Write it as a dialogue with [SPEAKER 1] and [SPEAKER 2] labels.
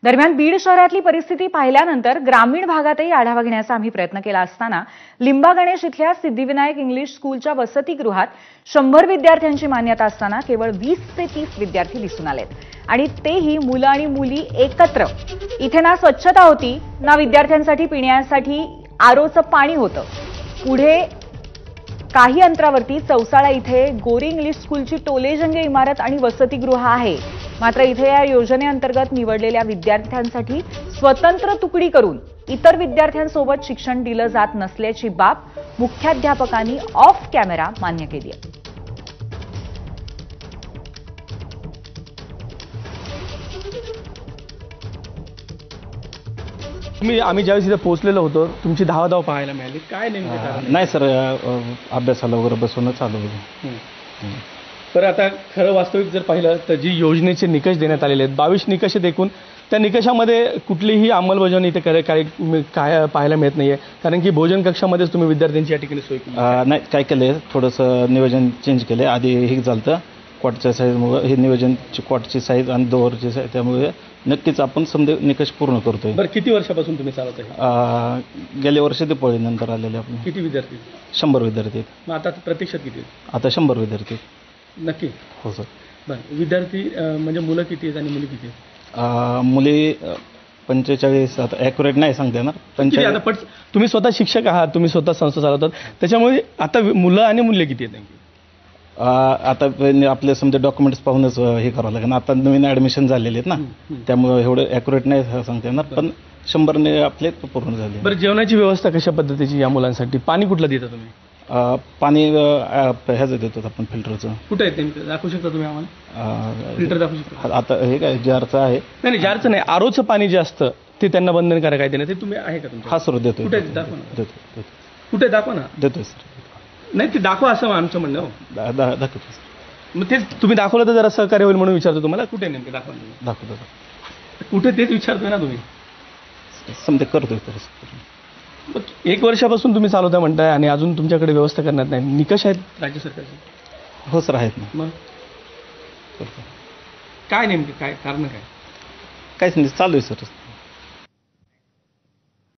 [SPEAKER 1] दरम्यान बीड शहरातली परिस्थिती पाहिल्यानंतर ग्रामीण भागातही आढावा घेण्याचा आम्ही प्रयत्न केला असताना लिंबा गणेश इथल्या सिद्धिविनायक इंग्लिश स्कूलच्या वसतिगृहात 100 विद्यार्थ्यांची मान्यता असताना केवळ 20 ते 30 विद्यार्थी दिसून आलेत आणि तेही मुलं आणि मुली एकत्र। इथे ना स्वच्छता होती ना विद्यार्थ्यांसाठी पिण्यासाठी आरोचं पाणी होतं। पुढे काही अंतरावरती चौसाळा इथे गोरी इंग्लिश स्कूलची टोलेजंगे इमारत आणि वसतिगृह आहे। मात्र इथे या योजनेअंतर्गत निवडलेल्या विद्यार्थ्यांसाठी स्वतंत्र तुकडी करून इतर विद्यार्थ्यांसोबत शिक्षण दिलं जात नसल्याची बाब मुख्याध्यापकांनी ऑफ कॅमेरा मान्य केली आहे।
[SPEAKER 2] आम्ही ज्यावेळेस इथे पोहोचलेलो होतो तुमची धावाधाव पाहायला मिळाली, काय नेमके कारण?
[SPEAKER 3] नाही सर, अभ्यासाला वगैरे बसून चालू होतं।
[SPEAKER 2] तर आता खरं वास्तविक जर पाहिलं तर जी योजनेचे निकष देण्यात आलेले आहेत 22 निकष देखून त्या निकषामध्ये कुठलीही अंमलबजावणी इथे काय पाहायला मिळत नाहीये, कारण की भोजन कक्षामध्येच तुम्ही विद्यार्थ्यांची या ठिकाणी सोय केली
[SPEAKER 3] नाही। काय केलंय, थोडंसं नियोजन चेंज केलंय। आधी हे झालं क्वाटच्या साईजमुळे हे नियोजनची क्वाटची साईज आणि दोरची साईज, त्यामुळे नक्कीच आपण समजा निकष पूर्ण करतोय।
[SPEAKER 2] बरं, किती वर्षापासून तुम्ही चालवत आहे?
[SPEAKER 3] गेल्या वर्षी दिवाळीनंतर आलेले आपण।
[SPEAKER 2] किती विद्यार्थी?
[SPEAKER 3] 100 विद्यार्थी।
[SPEAKER 2] मग आता प्रत्यक्षात किती?
[SPEAKER 3] आता 100 विद्यार्थी।
[SPEAKER 2] नक्की?
[SPEAKER 3] हो सर।
[SPEAKER 2] बरं, विद्यार्थी म्हणजे मुलं किती आहेत आणि मुली किती आहेत?
[SPEAKER 3] मुली 45, आता ॲक्युरेट नाही सांगता येणार। 45।
[SPEAKER 2] पण तुम्ही स्वतः शिक्षक आहात, तुम्ही स्वतः संस्था चालवतात, त्याच्यामुळे आता मुलं आणि मुले किती आहेत?
[SPEAKER 3] आता आपले समजा डॉक्युमेंट्स पाहूनच हे करावं लागेल। आता नवीन ॲडमिशन झालेले आहेत ना, त्यामुळे एवढं ॲक्युरेट नाही सांगता येणार, पण 100ने आपले पूर्ण झाले।
[SPEAKER 2] बरं, जेवणाची व्यवस्था कशा पद्धतीची या मुलांसाठी? पाणी कुठलं देता तुम्ही?
[SPEAKER 3] पाणी ह्याचं देतो आपण, फिल्टरचं।
[SPEAKER 2] कुठे आहे नेमकं, दाखवू शकता तुम्ही आम्हाला? फिल्टर दाखवू शकता?
[SPEAKER 3] आता हे काय जारचं आहे?
[SPEAKER 2] नाही, जारचं नाही, आरोचं पाणी जे असतं ते त्यांना बंधनकारक आहे ते तुम्ही आहे का तुमचं?
[SPEAKER 3] हा सर, देतो।
[SPEAKER 2] कुठे दाखवा ना,
[SPEAKER 3] देतो।
[SPEAKER 2] कुठे दाखवा ना?
[SPEAKER 3] देतोय सर।
[SPEAKER 2] नाही, ते दाखवा असं आमचं म्हणणं।
[SPEAKER 3] दाखवतो सर।
[SPEAKER 2] मग ते तुम्ही दाखवलं तर जरा सहकार्य होईल म्हणून विचारतो तुम्हाला। कुठे नेमके दाखवा?
[SPEAKER 3] दाखवतो।
[SPEAKER 2] कुठे तेच विचारतोय ना तुम्ही।
[SPEAKER 3] समजा करतोय तर।
[SPEAKER 2] 1 वर्षापासून तुम्ही चालवता म्हणताय आणि अजून तुमच्याकडे व्यवस्था करण्यात नाही, निकष आहेत राज्य सरकारचे?
[SPEAKER 3] हो सर, आहेत ना।
[SPEAKER 2] मग काय नेमके काय कारण काय?
[SPEAKER 3] काहीच नाही, चालू आहे सर।